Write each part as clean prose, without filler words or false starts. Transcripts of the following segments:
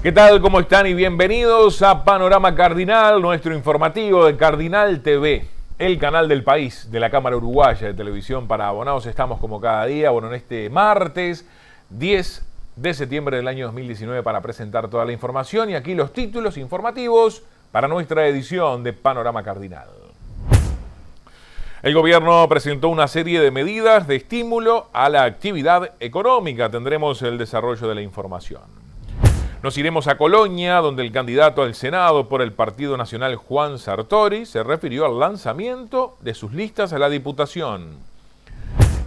¿Qué tal? ¿Cómo están? Y bienvenidos a Panorama Cardinal, nuestro informativo de Cardinal TV, el canal del país de la Cámara Uruguaya de Televisión para abonados. Estamos como cada día, en este martes 10 de septiembre del año 2019 para presentar toda la información y aquí los títulos informativos para nuestra edición de Panorama Cardinal. El gobierno presentó una serie de medidas de estímulo a la actividad económica. Tendremos el desarrollo de la información. Nos iremos a Colonia, donde el candidato al Senado por el Partido Nacional, Juan Sartori, se refirió al lanzamiento de sus listas a la Diputación.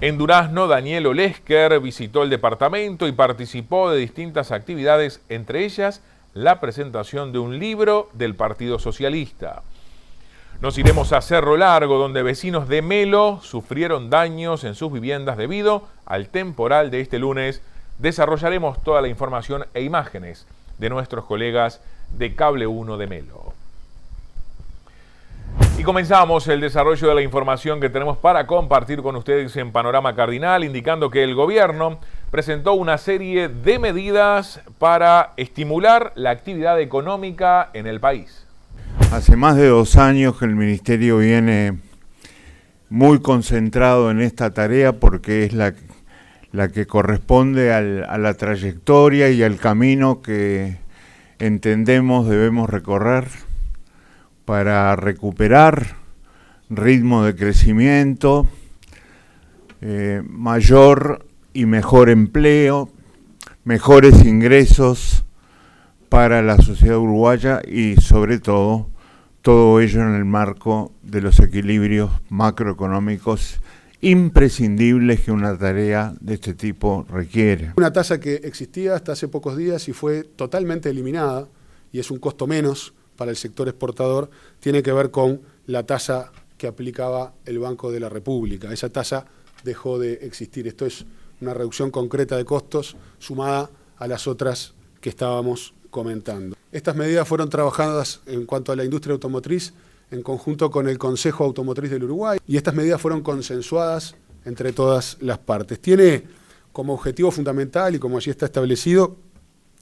En Durazno, Daniel Olesker visitó el departamento y participó de distintas actividades, entre ellas la presentación de un libro del Partido Socialista. Nos iremos a Cerro Largo, donde vecinos de Melo sufrieron daños en sus viviendas debido al temporal de este lunes. Desarrollaremos toda la información e imágenes de nuestros colegas de Cable 1 de Melo. Y comenzamos el desarrollo de la información que tenemos para compartir con ustedes en Panorama Cardinal, indicando que el gobierno presentó una serie de medidas para estimular la actividad económica en el país. Hace más de 2 años que el Ministerio viene muy concentrado en esta tarea porque es la que corresponde a la trayectoria y al camino que entendemos debemos recorrer para recuperar ritmo de crecimiento, mayor y mejor empleo, mejores ingresos para la sociedad uruguaya y sobre todo ello en el marco de los equilibrios macroeconómicos imprescindibles que una tarea de este tipo requiere. Una tasa que existía hasta hace pocos días y fue totalmente eliminada, y es un costo menos para el sector exportador, tiene que ver con la tasa que aplicaba el Banco de la República. Esa tasa dejó de existir. Esto es una reducción concreta de costos sumada a las otras que estábamos comentando. Estas medidas fueron trabajadas en cuanto a la industria automotriz en conjunto con el Consejo Automotriz del Uruguay, y estas medidas fueron consensuadas entre todas las partes. Tiene como objetivo fundamental, y como allí está establecido,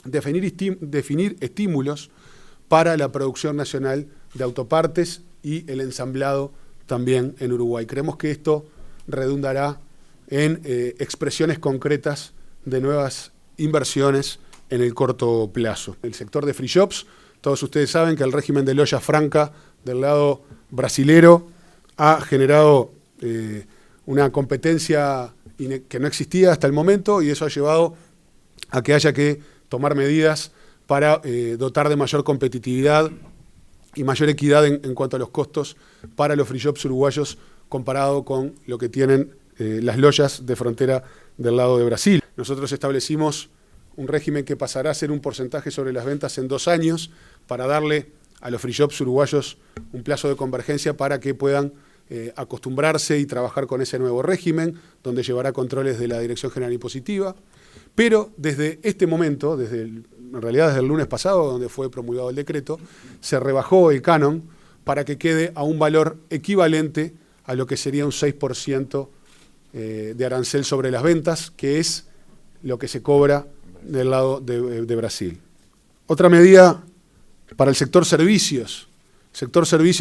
definir estímulos para la producción nacional de autopartes y el ensamblado también en Uruguay. Creemos que esto redundará en expresiones concretas de nuevas inversiones en el corto plazo. El sector de free shops, todos ustedes saben que el régimen de loya franca del lado brasilero ha generado una competencia que no existía hasta el momento, y eso ha llevado a que haya que tomar medidas para dotar de mayor competitividad y mayor equidad en cuanto a los costos para los free shops uruguayos comparado con lo que tienen las loyas de frontera del lado de Brasil. Nosotros establecimos un régimen que pasará a ser un porcentaje sobre las ventas en 2 años para darle a los free shops uruguayos un plazo de convergencia para que puedan acostumbrarse y trabajar con ese nuevo régimen, donde llevará controles de la Dirección General Impositiva. Pero desde este momento, en realidad desde el lunes pasado, donde fue promulgado el decreto, se rebajó el canon para que quede a un valor equivalente a lo que sería un 6% de arancel sobre las ventas, que es lo que se cobra del lado de Brasil. Otra medida para el sector servicios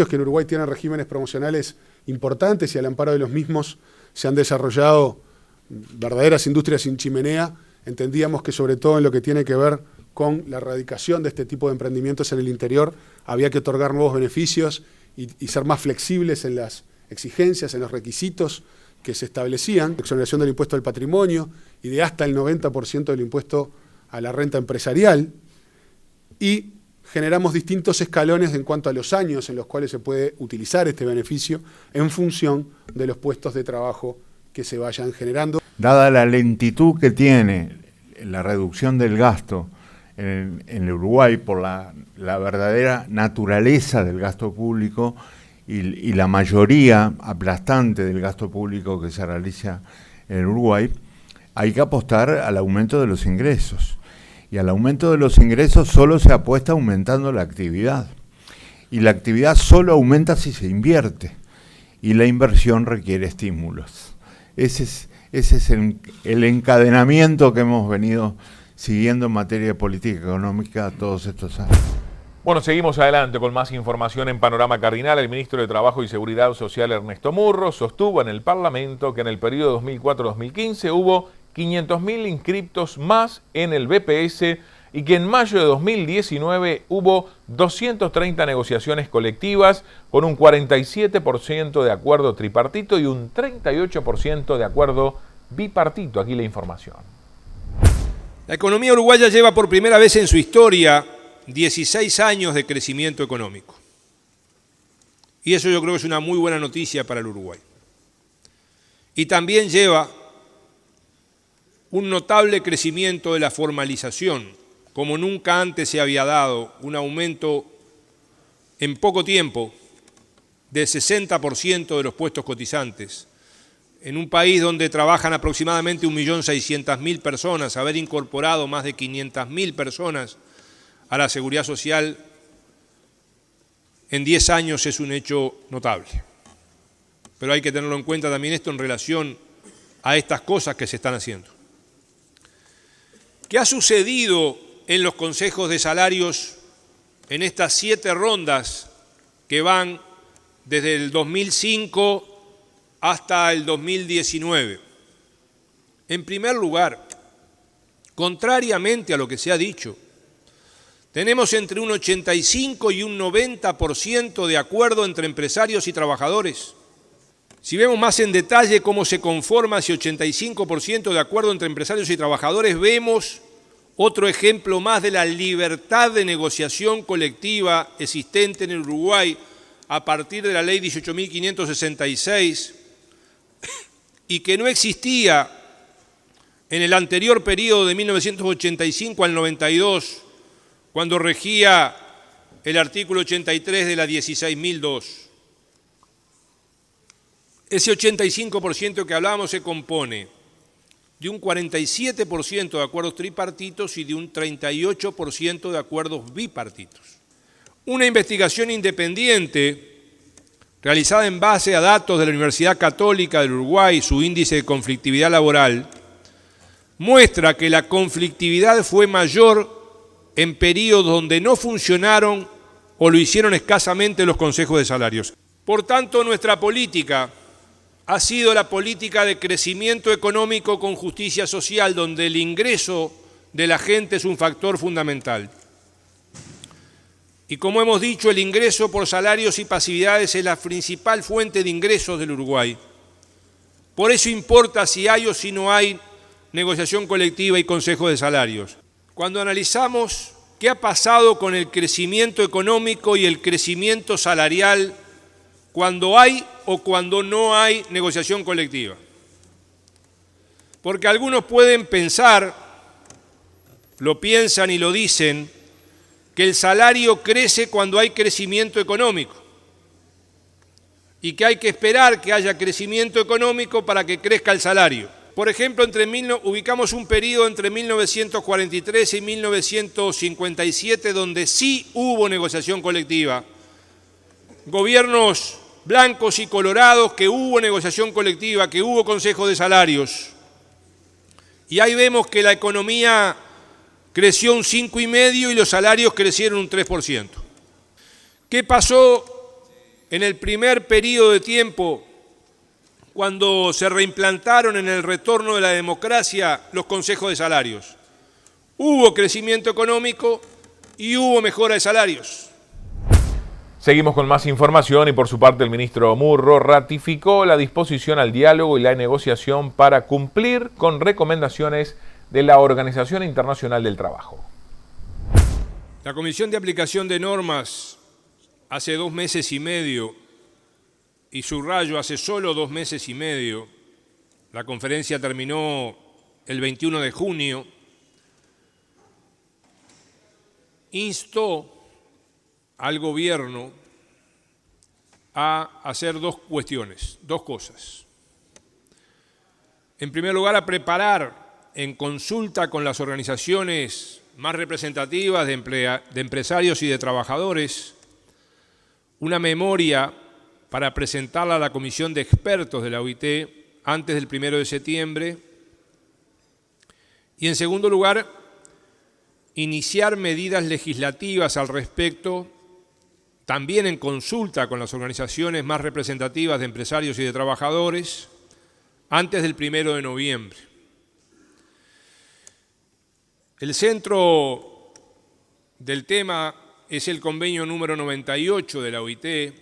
que en Uruguay tiene regímenes promocionales importantes, y al amparo de los mismos se han desarrollado verdaderas industrias sin chimenea. Entendíamos que sobre todo en lo que tiene que ver con la erradicación de este tipo de emprendimientos en el interior había que otorgar nuevos beneficios y ser más flexibles en las exigencias, en los requisitos que se establecían, exoneración del impuesto al patrimonio y de hasta el 90% del impuesto a la renta empresarial, y generamos distintos escalones en cuanto a los años en los cuales se puede utilizar este beneficio en función de los puestos de trabajo que se vayan generando. Dada la lentitud que tiene la reducción del gasto en el Uruguay por la verdadera naturaleza del gasto público y la mayoría aplastante del gasto público que se realiza en el Uruguay, hay que apostar al aumento de los ingresos. Y al aumento de los ingresos solo se apuesta aumentando la actividad. Y la actividad solo aumenta si se invierte. Y la inversión requiere estímulos. Ese es el encadenamiento que hemos venido siguiendo en materia de política económica todos estos años. Bueno, seguimos adelante con más información en Panorama Cardinal. El ministro de Trabajo y Seguridad Social, Ernesto Murro, sostuvo en el Parlamento que en el periodo 2004-2015 hubo 500.000 inscriptos más en el BPS y que en mayo de 2019 hubo 230 negociaciones colectivas con un 47% de acuerdo tripartito y un 38% de acuerdo bipartito. Aquí la información. La economía uruguaya lleva por primera vez en su historia 16 años de crecimiento económico. Y eso yo creo que es una muy buena noticia para el Uruguay. Y también lleva un notable crecimiento de la formalización, como nunca antes se había dado, un aumento en poco tiempo del 60% de los puestos cotizantes. En un país donde trabajan aproximadamente 1.600.000 personas, haber incorporado más de 500.000 personas a la seguridad social en 10 años es un hecho notable. Pero hay que tenerlo en cuenta también esto en relación a estas cosas que se están haciendo. ¿Qué ha sucedido en los consejos de salarios en estas 7 rondas que van desde el 2005 hasta el 2019? En primer lugar, contrariamente a lo que se ha dicho, tenemos entre un 85 y un 90% de acuerdo entre empresarios y trabajadores. Si vemos más en detalle cómo se conforma ese 85% de acuerdo entre empresarios y trabajadores, vemos otro ejemplo más de la libertad de negociación colectiva existente en el Uruguay a partir de la ley 18.566 y que no existía en el anterior periodo de 1985 al 92, cuando regía el artículo 83 de la 16.002. Ese 85% que hablábamos se compone de un 47% de acuerdos tripartitos y de un 38% de acuerdos bipartitos. Una investigación independiente realizada en base a datos de la Universidad Católica del Uruguay, su índice de conflictividad laboral, muestra que la conflictividad fue mayor en periodos donde no funcionaron o lo hicieron escasamente los consejos de salarios. Por tanto, nuestra política ha sido la política de crecimiento económico con justicia social, donde el ingreso de la gente es un factor fundamental. Y como hemos dicho, el ingreso por salarios y pasividades es la principal fuente de ingresos del Uruguay. Por eso importa si hay o si no hay negociación colectiva y consejo de salarios. Cuando analizamos qué ha pasado con el crecimiento económico y el crecimiento salarial cuando hay o cuando no hay negociación colectiva. Porque algunos pueden pensar, lo piensan y lo dicen, que el salario crece cuando hay crecimiento económico y que hay que esperar que haya crecimiento económico para que crezca el salario. Por ejemplo, ubicamos un periodo entre 1943 y 1957 donde sí hubo negociación colectiva. Gobiernos blancos y colorados, que hubo negociación colectiva, que hubo consejo de salarios. Y ahí vemos que la economía creció un 5,5% y los salarios crecieron un 3%. ¿Qué pasó en el primer periodo de tiempo cuando se reimplantaron en el retorno de la democracia los consejos de salarios? Hubo crecimiento económico y hubo mejora de salarios. Seguimos con más información y por su parte el ministro Murro ratificó la disposición al diálogo y la negociación para cumplir con recomendaciones de la Organización Internacional del Trabajo. La Comisión de Aplicación de Normas hace 2 meses y medio, y subrayo hace solo 2 meses y medio, la conferencia terminó el 21 de junio, instó al gobierno a hacer 2 cuestiones, 2 cosas. En primer lugar, a preparar en consulta con las organizaciones más representativas de empresarios y de trabajadores una memoria para presentarla a la Comisión de Expertos de la OIT antes del 1 de septiembre. Y en segundo lugar, iniciar medidas legislativas al respecto, también en consulta con las organizaciones más representativas de empresarios y de trabajadores, antes del 1 de noviembre. El centro del tema es el convenio número 98 de la OIT,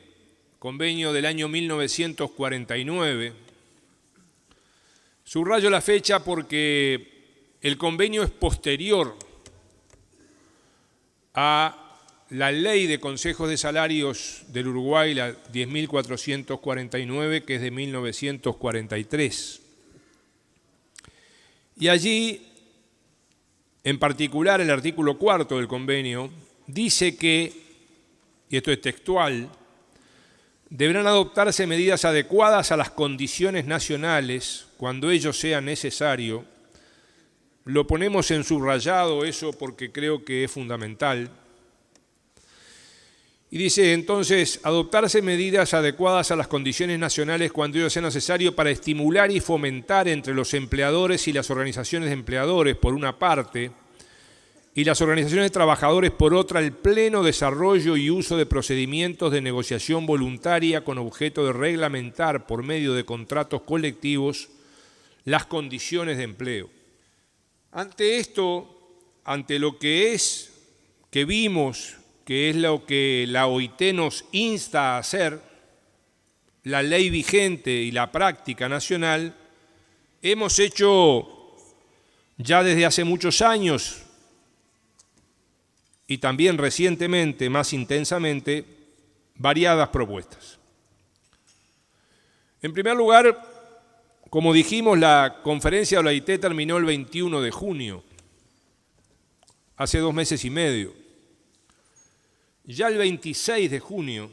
convenio del año 1949. Subrayo la fecha porque el convenio es posterior a la ley de consejos de salarios del Uruguay, la 10.449, que es de 1943. Y allí, en particular, el artículo 4 del convenio dice que, y esto es textual, deberán adoptarse medidas adecuadas a las condiciones nacionales cuando ello sea necesario. Lo ponemos en subrayado eso porque creo que es fundamental. Y dice entonces, adoptarse medidas adecuadas a las condiciones nacionales cuando ello sea necesario para estimular y fomentar entre los empleadores y las organizaciones de empleadores, por una parte, y las organizaciones de trabajadores, por otra, el pleno desarrollo y uso de procedimientos de negociación voluntaria con objeto de reglamentar por medio de contratos colectivos las condiciones de empleo. Ante esto, ante lo que vimos, que es lo que la OIT nos insta a hacer, la ley vigente y la práctica nacional, hemos hecho ya desde hace muchos años y también recientemente, más intensamente, variadas propuestas. En primer lugar, como dijimos, la conferencia de la OIT terminó el 21 de junio, hace 2 meses y medio. Ya el 26 de junio,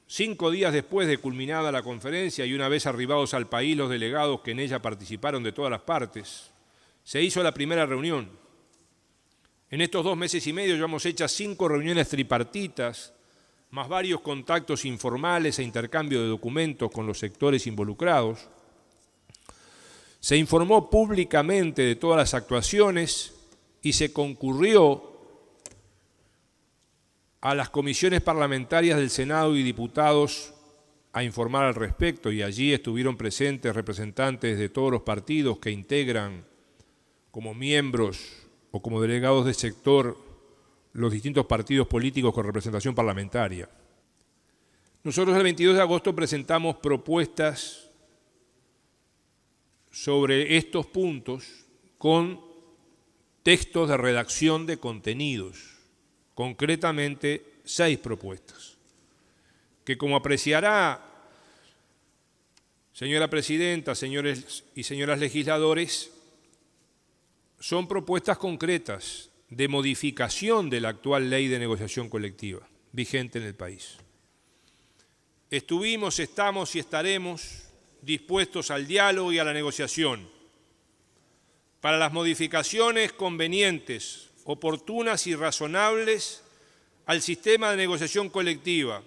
5 días después de culminada la conferencia y una vez arribados al país los delegados que en ella participaron de todas las partes, se hizo la primera reunión. En estos 2 meses y medio llevamos hechas 5 reuniones tripartitas, más varios contactos informales e intercambio de documentos con los sectores involucrados. Se informó públicamente de todas las actuaciones y se concurrió a las comisiones parlamentarias del Senado y diputados a informar al respecto, y allí estuvieron presentes representantes de todos los partidos que integran como miembros o como delegados de sector los distintos partidos políticos con representación parlamentaria. Nosotros el 22 de agosto presentamos propuestas sobre estos puntos con textos de redacción de contenidos, concretamente 6 propuestas, que como apreciará, señora presidenta, señores y señoras legisladores, son propuestas concretas de modificación de la actual ley de negociación colectiva vigente en el país. Estuvimos, estamos y estaremos dispuestos al diálogo y a la negociación para las modificaciones convenientes, oportunas y razonables al sistema de negociación colectiva,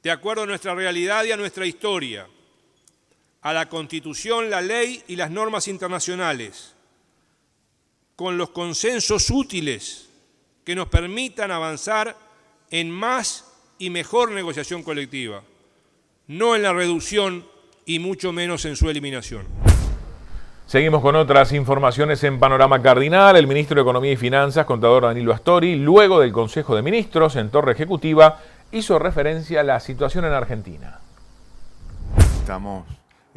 de acuerdo a nuestra realidad y a nuestra historia, a la Constitución, la ley y las normas internacionales, con los consensos útiles que nos permitan avanzar en más y mejor negociación colectiva, no en la reducción y mucho menos en su eliminación. Seguimos con otras informaciones en Panorama Cardinal. El ministro de Economía y Finanzas, contador Danilo Astori, luego del Consejo de Ministros en Torre Ejecutiva, hizo referencia a la situación en Argentina. Estamos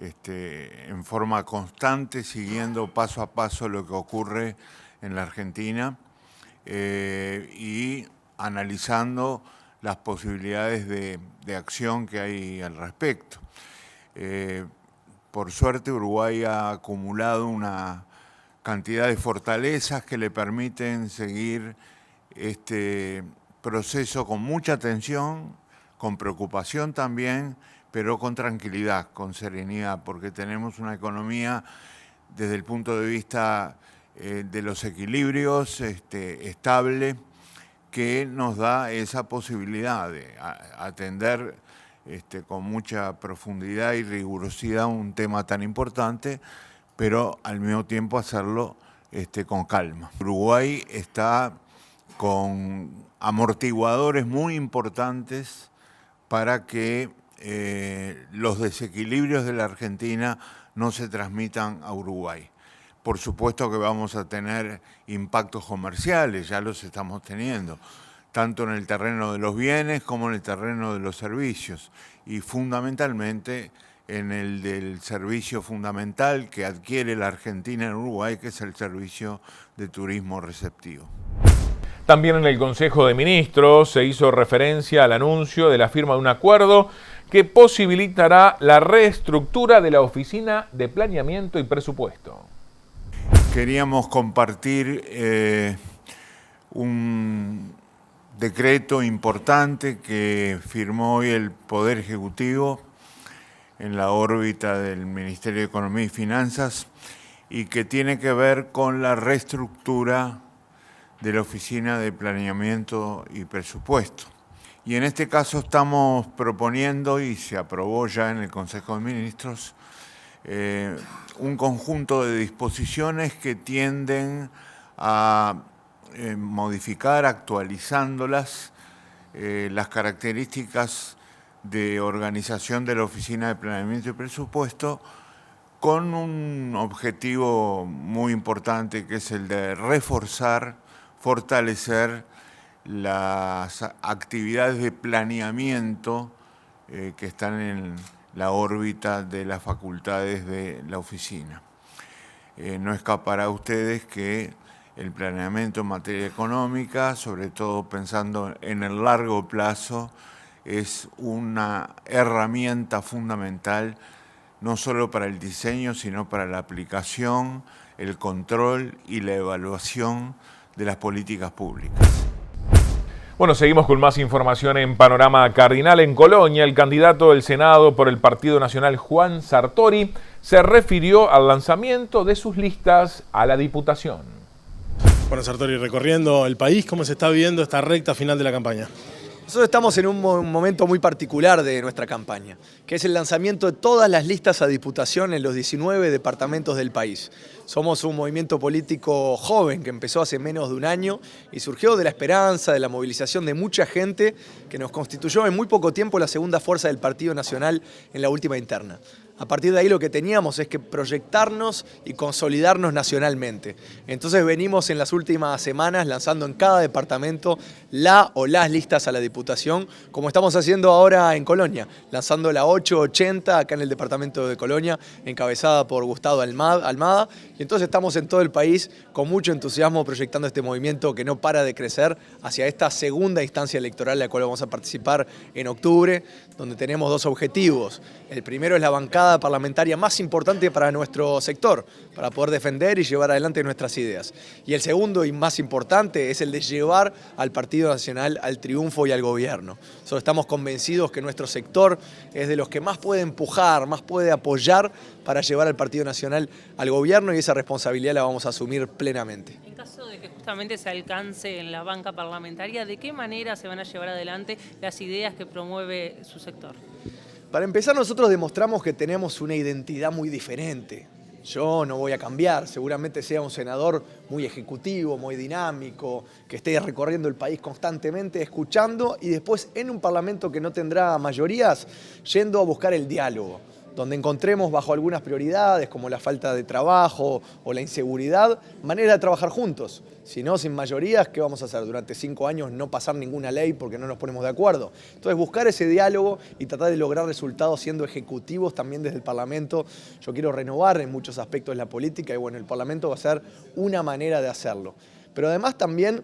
en forma constante siguiendo paso a paso lo que ocurre en la Argentina y analizando las posibilidades de acción que hay al respecto. Por suerte, Uruguay ha acumulado una cantidad de fortalezas que le permiten seguir este proceso con mucha atención, con preocupación también, pero con tranquilidad, con serenidad, porque tenemos una economía desde el punto de vista de los equilibrios estable, que nos da esa posibilidad de atender con mucha profundidad y rigurosidad un tema tan importante, pero al mismo tiempo hacerlo con calma. Uruguay está con amortiguadores muy importantes para que los desequilibrios de la Argentina no se transmitan a Uruguay. Por supuesto que vamos a tener impactos comerciales, ya los estamos teniendo, tanto en el terreno de los bienes como en el terreno de los servicios, y fundamentalmente en el del servicio fundamental que adquiere la Argentina en Uruguay, que es el servicio de turismo receptivo. También en el Consejo de Ministros se hizo referencia al anuncio de la firma de un acuerdo que posibilitará la reestructura de la Oficina de Planeamiento y Presupuesto. Queríamos compartir un decreto importante que firmó hoy el Poder Ejecutivo en la órbita del Ministerio de Economía y Finanzas y que tiene que ver con la reestructura de la Oficina de Planeamiento y Presupuesto. Y en este caso estamos proponiendo, y se aprobó ya en el Consejo de Ministros, un conjunto de disposiciones que tienden a modificar, actualizándolas, las características de organización de la Oficina de Planeamiento y Presupuesto, con un objetivo muy importante que es el de fortalecer las actividades de planeamiento que están en la órbita de las facultades de la oficina. No escapará a ustedes que el planeamiento en materia económica, sobre todo pensando en el largo plazo, es una herramienta fundamental no solo para el diseño, sino para la aplicación, el control y la evaluación de las políticas públicas. Bueno, seguimos con más información en Panorama Cardinal. En Colonia, el candidato del Senado por el Partido Nacional, Juan Sartori, se refirió al lanzamiento de sus listas a la Diputación. Bueno, Sartori, recorriendo el país, ¿cómo se está viviendo esta recta final de la campaña? Nosotros estamos en un momento muy particular de nuestra campaña, que es el lanzamiento de todas las listas a Diputación en los 19 departamentos del país. Somos un movimiento político joven que empezó hace menos de un año y surgió de la esperanza, de la movilización de mucha gente que nos constituyó en muy poco tiempo la segunda fuerza del Partido Nacional en la última interna. A partir de ahí lo que teníamos es que proyectarnos y consolidarnos nacionalmente. Entonces venimos en las últimas semanas lanzando en cada departamento la o las listas a la Diputación, como estamos haciendo ahora en Colonia, lanzando la 880 acá en el departamento de Colonia, encabezada por Gustavo Almada. Y entonces estamos en todo el país con mucho entusiasmo proyectando este movimiento que no para de crecer hacia esta segunda instancia electoral en la cual vamos a participar en octubre, donde tenemos dos objetivos. El primero es la bancada parlamentaria más importante para nuestro sector, para poder defender y llevar adelante nuestras ideas. Y el segundo y más importante es el de llevar al Partido Nacional al triunfo y al gobierno. Nosotros estamos convencidos que nuestro sector es de los que más puede empujar, más puede apoyar para llevar al Partido Nacional al gobierno y esa responsabilidad la vamos a asumir plenamente. En caso de que justamente se alcance en la banca parlamentaria, ¿de qué manera se van a llevar adelante las ideas que promueve su sector? Para empezar, nosotros demostramos que tenemos una identidad muy diferente. Yo no voy a cambiar, seguramente sea un senador muy ejecutivo, muy dinámico, que esté recorriendo el país constantemente, escuchando y después en un parlamento que no tendrá mayorías, yendo a buscar el diálogo, donde encontremos bajo algunas prioridades como la falta de trabajo o la inseguridad, manera de trabajar juntos. Si no, sin mayorías, ¿qué vamos a hacer? Durante 5 años no pasar ninguna ley porque no nos ponemos de acuerdo. Entonces buscar ese diálogo y tratar de lograr resultados siendo ejecutivos también desde el Parlamento. Yo quiero renovar en muchos aspectos la política y bueno, el Parlamento va a ser una manera de hacerlo. Pero además también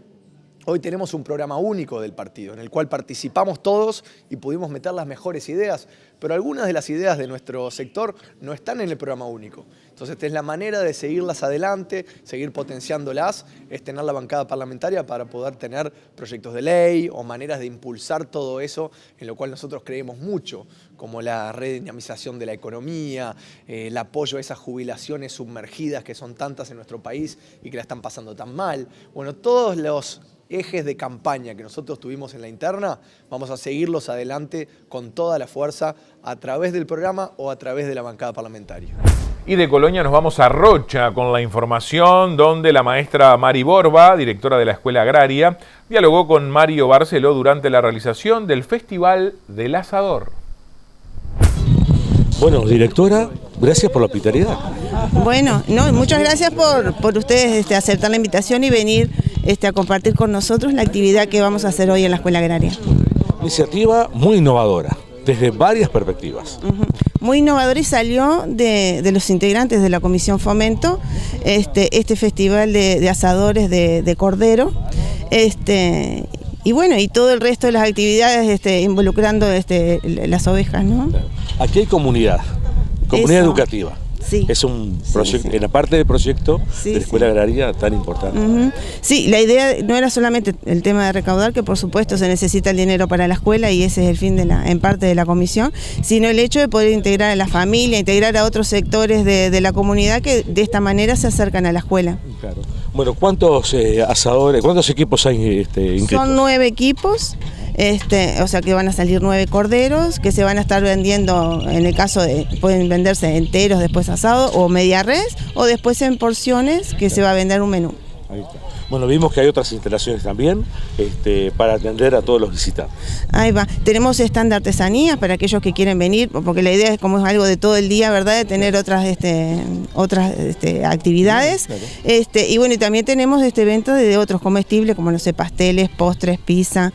hoy tenemos un programa único del partido en el cual participamos todos y pudimos meter las mejores ideas, pero algunas de las ideas de nuestro sector no están en el programa único. Entonces esta es la manera de seguirlas adelante, seguir potenciándolas, es tener la bancada parlamentaria para poder tener proyectos de ley o maneras de impulsar todo eso en lo cual nosotros creemos mucho, como la redinamización de la economía, el apoyo a esas jubilaciones sumergidas que son tantas en nuestro país y que la están pasando tan mal. Bueno, todos los ejes de campaña que nosotros tuvimos en la interna, vamos a seguirlos adelante con toda la fuerza a través del programa o a través de la bancada parlamentaria. Y de Colonia nos vamos a Rocha con la información donde la maestra Mari Borba, directora de la Escuela Agraria, dialogó con Mario Barceló durante la realización del Festival del Asador. Bueno, directora, gracias por la hospitalidad. Bueno, no, muchas gracias por ustedes aceptar la invitación y venir a compartir con nosotros la actividad que vamos a hacer hoy en la Escuela Agraria. Iniciativa muy innovadora, desde varias perspectivas. Muy innovador y salió de los integrantes de la Comisión Fomento este festival de asadores de cordero, y bueno, y todo el resto de las actividades involucrando las ovejas, ¿no? Aquí hay comunidad educativa. Sí. Es un proyecto, en la parte del proyecto de la Escuela Agraria tan importante. Sí, la idea no era solamente el tema de recaudar, que por supuesto se necesita el dinero para la escuela y ese es el fin en parte de la comisión, sino el hecho de poder integrar a la familia, integrar a otros sectores de la comunidad que de esta manera se acercan a la escuela. Claro. Bueno, ¿cuántos asadores, cuántos equipos hay inscritos? Son 9 equipos. O sea que van a salir 9 corderos que se van a estar vendiendo, en el caso pueden venderse enteros después asados o media res o después en porciones que se va a vender un menú. Ahí está. Bueno, vimos que hay otras instalaciones también para atender a todos los visitantes. Ahí va, tenemos stand de artesanías para aquellos que quieren venir, porque la idea es como es algo de todo el día, ¿verdad? De tener otras actividades. Claro. Y bueno, y también tenemos venta de otros comestibles como, no sé, pasteles, postres, pizza.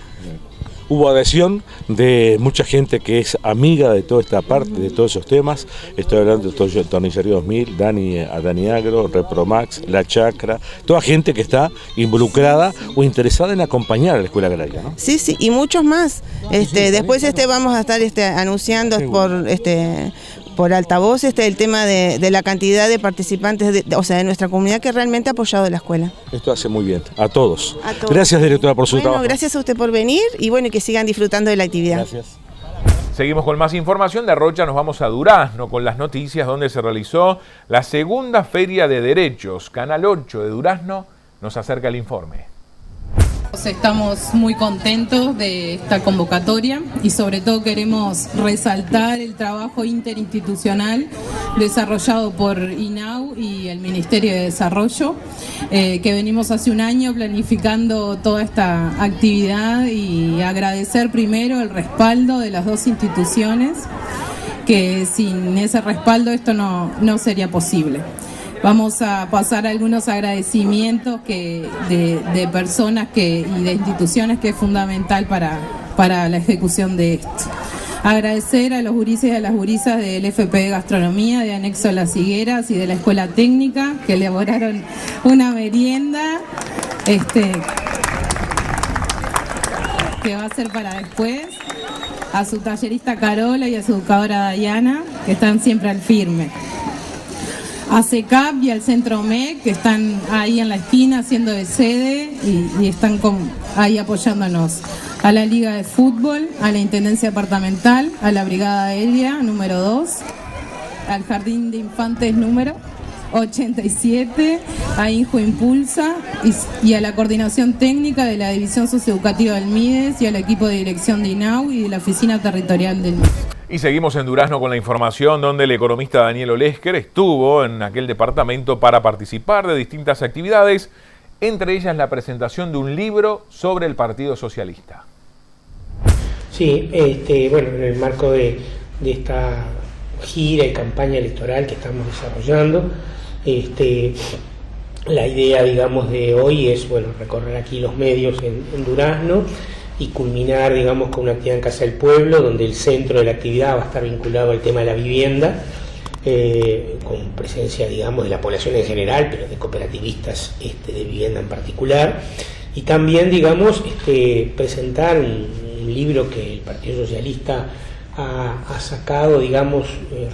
Hubo adhesión de mucha gente que es amiga de toda esta parte, de todos esos temas. Estoy hablando de Tornillería 2000, Dani Agro, Repromax, La Chacra, toda gente que está involucrada o interesada en acompañar a la Escuela Agraria, ¿no? Sí, sí, y muchos más. Después vamos a estar anunciando por altavoz el tema de la cantidad de participantes, de nuestra comunidad que realmente ha apoyado la escuela. Esto hace muy bien, a todos. Gracias, directora, por su trabajo. Gracias a usted por venir y bueno, que sigan disfrutando de la actividad. Gracias. Seguimos con más información. De Rocha nos vamos a Durazno con las noticias donde se realizó la segunda Feria de Derechos. Canal 8 de Durazno nos acerca el informe. Estamos muy contentos de esta convocatoria y sobre todo queremos resaltar el trabajo interinstitucional desarrollado por INAU y el Ministerio de Desarrollo, que venimos hace un año planificando toda esta actividad y agradecer primero el respaldo de las dos instituciones, que sin ese respaldo esto no sería posible. Vamos a pasar algunos agradecimientos de personas y de instituciones que es fundamental para la ejecución de esto. Agradecer a los gurises y a las gurisas del FP de Gastronomía, de Anexo Las Higueras y de la Escuela Técnica, que elaboraron una merienda que va a ser para después. A su tallerista Carola y a su educadora Diana, que están siempre al firme. A CECAP y al Centro MEC, que están ahí en la esquina haciendo de sede y están ahí apoyándonos. A la Liga de Fútbol, a la Intendencia Departamental, a la Brigada Aérea número 2, al Jardín de Infantes número 87, a Injo Impulsa y a la Coordinación Técnica de la División Socioeducativa del MIDES y al equipo de dirección de INAU y de la Oficina Territorial del MIDES. Y seguimos en Durazno con la información donde el economista Daniel Olesker estuvo en aquel departamento para participar de distintas actividades, entre ellas la presentación de un libro sobre el Partido Socialista. Sí, bueno, en el marco de esta gira y campaña electoral que estamos desarrollando, la idea, digamos, de hoy es, bueno, recorrer aquí los medios en Durazno y culminar, digamos, con una actividad en Casa del Pueblo, donde el centro de la actividad va a estar vinculado al tema de la vivienda, con presencia, digamos, de la población en general, pero de cooperativistas de vivienda en particular, y también, digamos, presentar un libro que el Partido Socialista ha sacado, digamos,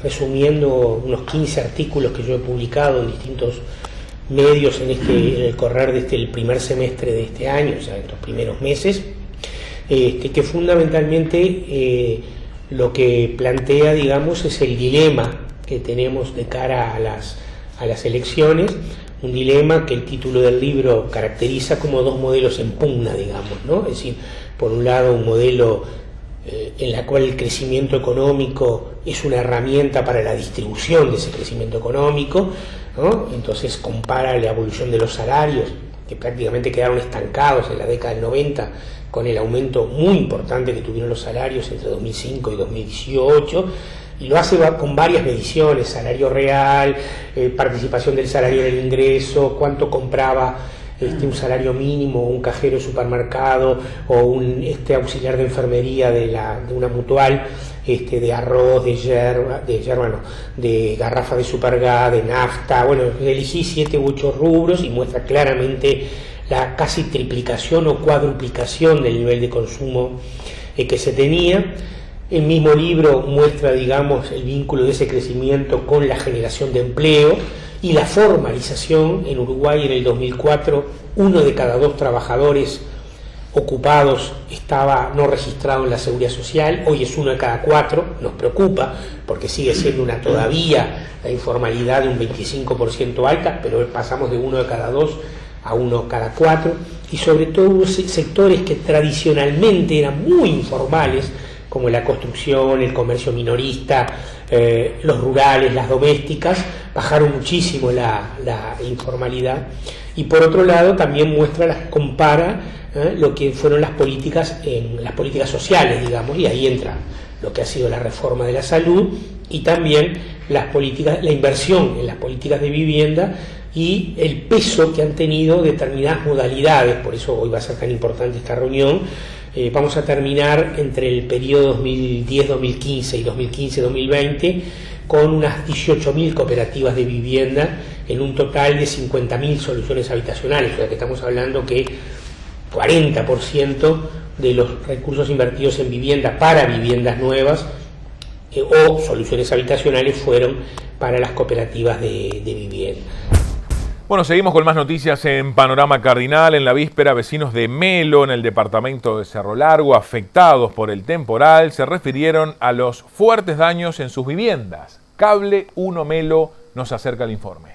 resumiendo unos 15 artículos que yo he publicado en distintos medios en el correr de el primer semestre de este año, o sea, en los primeros meses, que fundamentalmente lo que plantea, digamos, es el dilema que tenemos de cara a las elecciones, un dilema que el título del libro caracteriza como dos modelos en pugna, digamos, ¿no? Es decir, por un lado un modelo en la cual el crecimiento económico es una herramienta para la distribución de ese crecimiento económico, ¿no? Entonces compara la evolución de los salarios, que prácticamente quedaron estancados en la década del 90, con el aumento muy importante que tuvieron los salarios entre 2005 y 2018, y lo hace con varias mediciones: salario real, participación del salario en el ingreso, cuánto compraba un salario mínimo, un cajero de supermercado o un auxiliar de enfermería de una mutual, de arroz, de garrafa de supergas, de nafta. Bueno, elegí 7 u 8 rubros y muestra claramente la casi triplicación o cuadruplicación del nivel de consumo que se tenía. El mismo libro muestra, digamos, el vínculo de ese crecimiento con la generación de empleo y la formalización. En Uruguay, en el 2004, 1 de cada 2 trabajadores ocupados estaba no registrado en la Seguridad Social. Hoy es 1 de cada 4. Nos preocupa porque sigue siendo todavía la informalidad de un 25% alta, pero pasamos de 1 de cada 2 a 1 cada 4. Y sobre todo sectores que tradicionalmente eran muy informales, como la construcción, el comercio minorista, los rurales, las domésticas, bajaron muchísimo la informalidad. Y por otro lado también compara lo que fueron las políticas sociales, digamos, y ahí entra lo que ha sido la reforma de la salud y también la inversión en las políticas de vivienda y el peso que han tenido determinadas modalidades. Por eso hoy va a ser tan importante esta reunión. Vamos a terminar entre el periodo 2010-2015 y 2015-2020 con unas 18.000 cooperativas de vivienda en un total de 50.000 soluciones habitacionales. O sea que estamos hablando que 40% de los recursos invertidos en vivienda para viviendas nuevas o soluciones habitacionales fueron para las cooperativas de vivienda. Bueno, seguimos con más noticias en Panorama Cardinal. En la víspera, vecinos de Melo, en el departamento de Cerro Largo, afectados por el temporal, se refirieron a los fuertes daños en sus viviendas. Cable 1 Melo nos acerca el informe.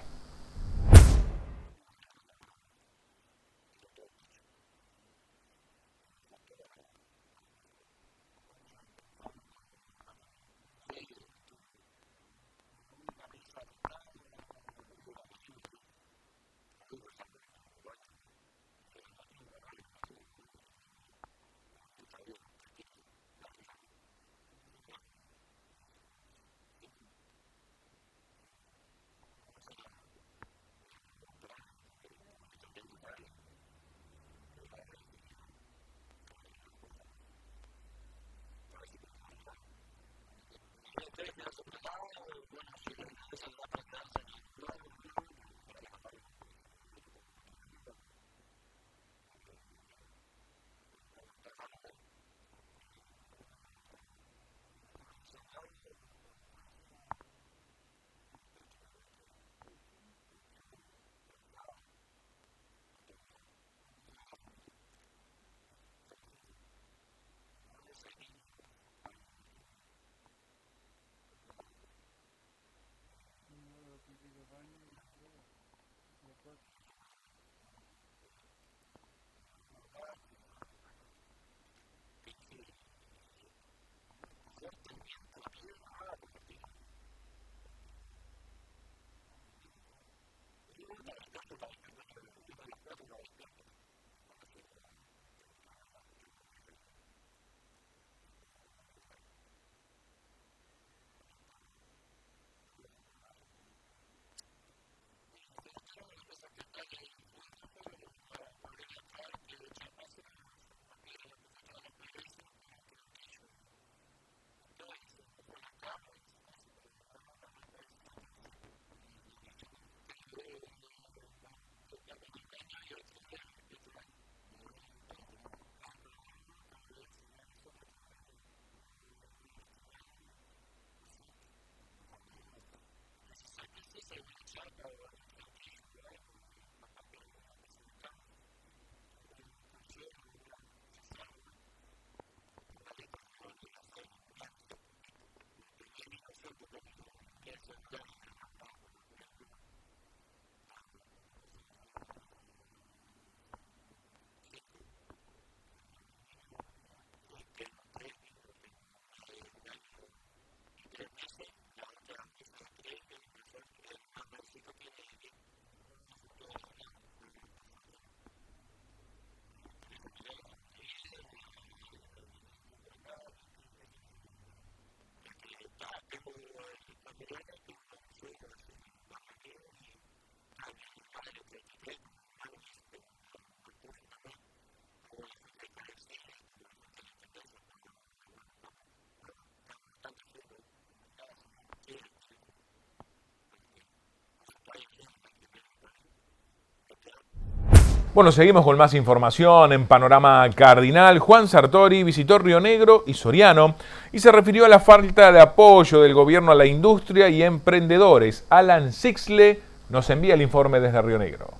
Bueno, seguimos con más información en Panorama Cardinal. Juan Sartori visitó Río Negro y Soriano y se refirió a la falta de apoyo del gobierno a la industria y emprendedores. Alan Sixle nos envía el informe desde Río Negro.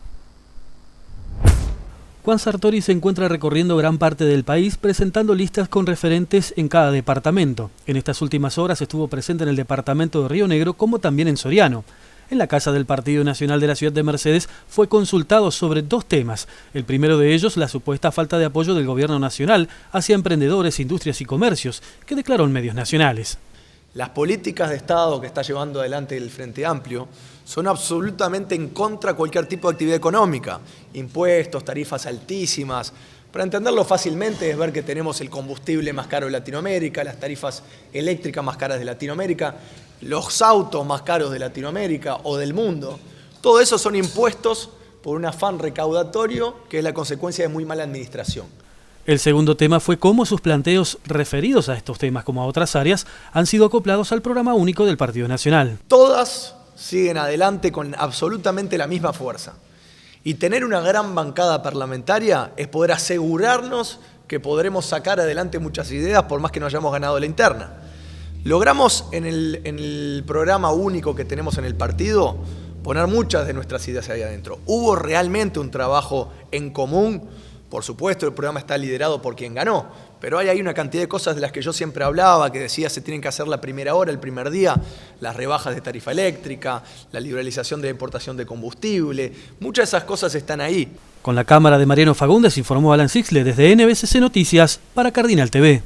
Juan Sartori se encuentra recorriendo gran parte del país presentando listas con referentes en cada departamento. En estas últimas horas estuvo presente en el departamento de Río Negro como también en Soriano. En la casa del Partido Nacional de la ciudad de Mercedes fue consultado sobre 2 temas. El primero de ellos, la supuesta falta de apoyo del gobierno nacional hacia emprendedores, industrias y comercios, que declaró en medios nacionales. Las políticas de Estado que está llevando adelante el Frente Amplio son absolutamente en contra de cualquier tipo de actividad económica. Impuestos, tarifas altísimas. Para entenderlo fácilmente es ver que tenemos el combustible más caro de Latinoamérica, las tarifas eléctricas más caras de Latinoamérica, los autos más caros de Latinoamérica o del mundo. Todo eso son impuestos por un afán recaudatorio que es la consecuencia de muy mala administración. El segundo tema fue cómo sus planteos referidos a estos temas como a otras áreas han sido acoplados al programa único del Partido Nacional. Todas siguen adelante con absolutamente la misma fuerza. Y tener una gran bancada parlamentaria es poder asegurarnos que podremos sacar adelante muchas ideas por más que no hayamos ganado la interna. Logramos en el programa único que tenemos en el partido poner muchas de nuestras ideas ahí adentro. Hubo realmente un trabajo en común. Por supuesto, el programa está liderado por quien ganó, pero hay una cantidad de cosas de las que yo siempre hablaba, que decía se tienen que hacer la primera hora, el primer día, las rebajas de tarifa eléctrica, la liberalización de la importación de combustible, muchas de esas cosas están ahí. Con la cámara de Mariano Fagundes informó Alan Sixle desde NBCC Noticias para Cardinal TV.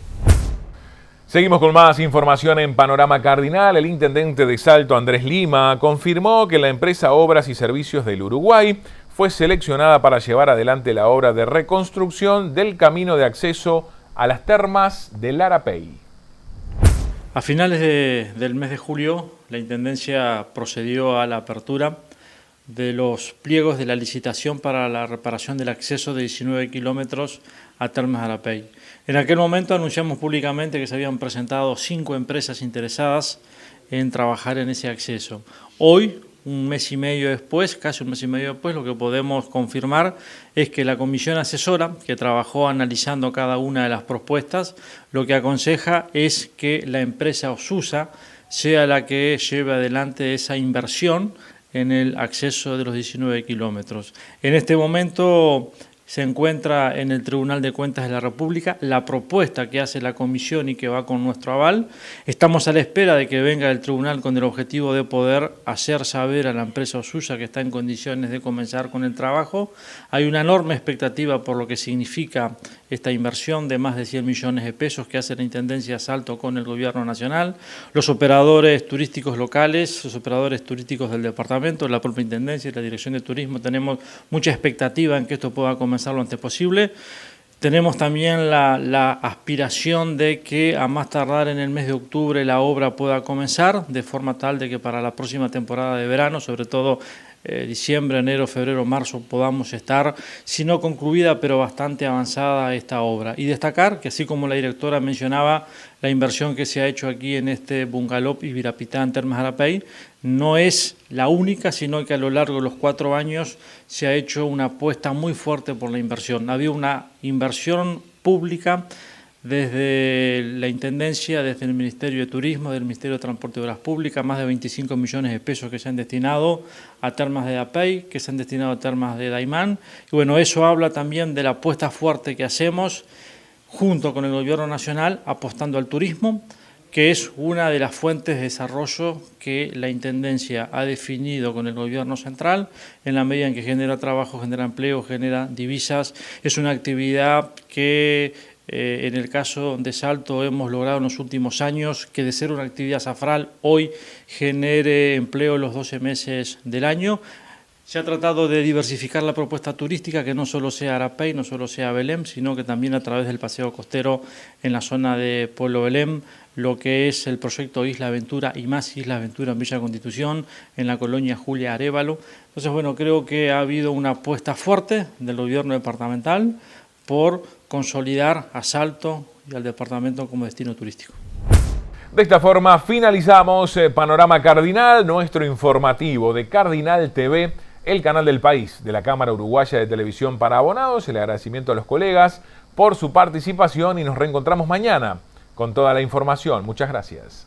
Seguimos con más información en Panorama Cardinal. El intendente de Salto, Andrés Lima, confirmó que la empresa Obras y Servicios del Uruguay fue seleccionada para llevar adelante la obra de reconstrucción del camino de acceso a las termas del Arapey. A finales del mes de julio, la Intendencia procedió a la apertura de los pliegos de la licitación para la reparación del acceso de 19 kilómetros a Termas de Arapey. En aquel momento anunciamos públicamente que se habían presentado 5 empresas interesadas en trabajar en ese acceso. Hoy, un mes y medio después, casi un mes y medio después, lo que podemos confirmar es que la comisión asesora, que trabajó analizando cada una de las propuestas, lo que aconseja es que la empresa Osusa sea la que lleve adelante esa inversión en el acceso de los 19 kilómetros. En este momento se encuentra en el Tribunal de Cuentas de la República la propuesta que hace la comisión y que va con nuestro aval. Estamos a la espera de que venga el tribunal con el objetivo de poder hacer saber a la empresa Osusa que está en condiciones de comenzar con el trabajo. Hay una enorme expectativa por lo que significa esta inversión de más de 100 millones de pesos que hace la Intendencia de Salto con el Gobierno Nacional, los operadores turísticos locales, los operadores turísticos del departamento, la propia Intendencia y la Dirección de Turismo. Tenemos mucha expectativa en que esto pueda comenzar lo antes posible. Tenemos también la aspiración de que a más tardar en el mes de octubre la obra pueda comenzar, de forma tal de que para la próxima temporada de verano, sobre todo diciembre, enero, febrero, marzo, podamos estar, si no concluida, pero bastante avanzada esta obra. Y destacar que, así como la directora mencionaba, la inversión que se ha hecho aquí en este bungalow Ibirapitá en Termas de Arapey no es la única, sino que a lo largo de los 4 años se ha hecho una apuesta muy fuerte por la inversión. Había una inversión pública desde la Intendencia, desde el Ministerio de Turismo, del Ministerio de Transporte y Obras Públicas, más de 25 millones de pesos que se han destinado a Termas de Arapey, que se han destinado a Termas de Daymán. Y bueno, eso habla también de la apuesta fuerte que hacemos junto con el Gobierno Nacional, apostando al turismo, que es una de las fuentes de desarrollo que la Intendencia ha definido con el Gobierno Central, en la medida en que genera trabajo, genera empleo, genera divisas. Es una actividad que en el caso de Salto hemos logrado en los últimos años que de ser una actividad zafral hoy genere empleo los 12 meses del año. Se ha tratado de diversificar la propuesta turística, que no solo sea Arapey, no solo sea Belém, sino que también a través del paseo costero en la zona de Pueblo Belém, lo que es el proyecto Isla Aventura y más Isla Aventura en Villa Constitución, en la colonia Julia Arévalo. Entonces, bueno, creo que ha habido una apuesta fuerte del gobierno departamental por consolidar a Salto y al departamento como destino turístico. De esta forma finalizamos Panorama Cardinal, nuestro informativo de Cardinal TV. el canal del país de la Cámara Uruguaya de Televisión para Abonados. El agradecimiento a los colegas por su participación y nos reencontramos mañana con toda la información. Muchas gracias.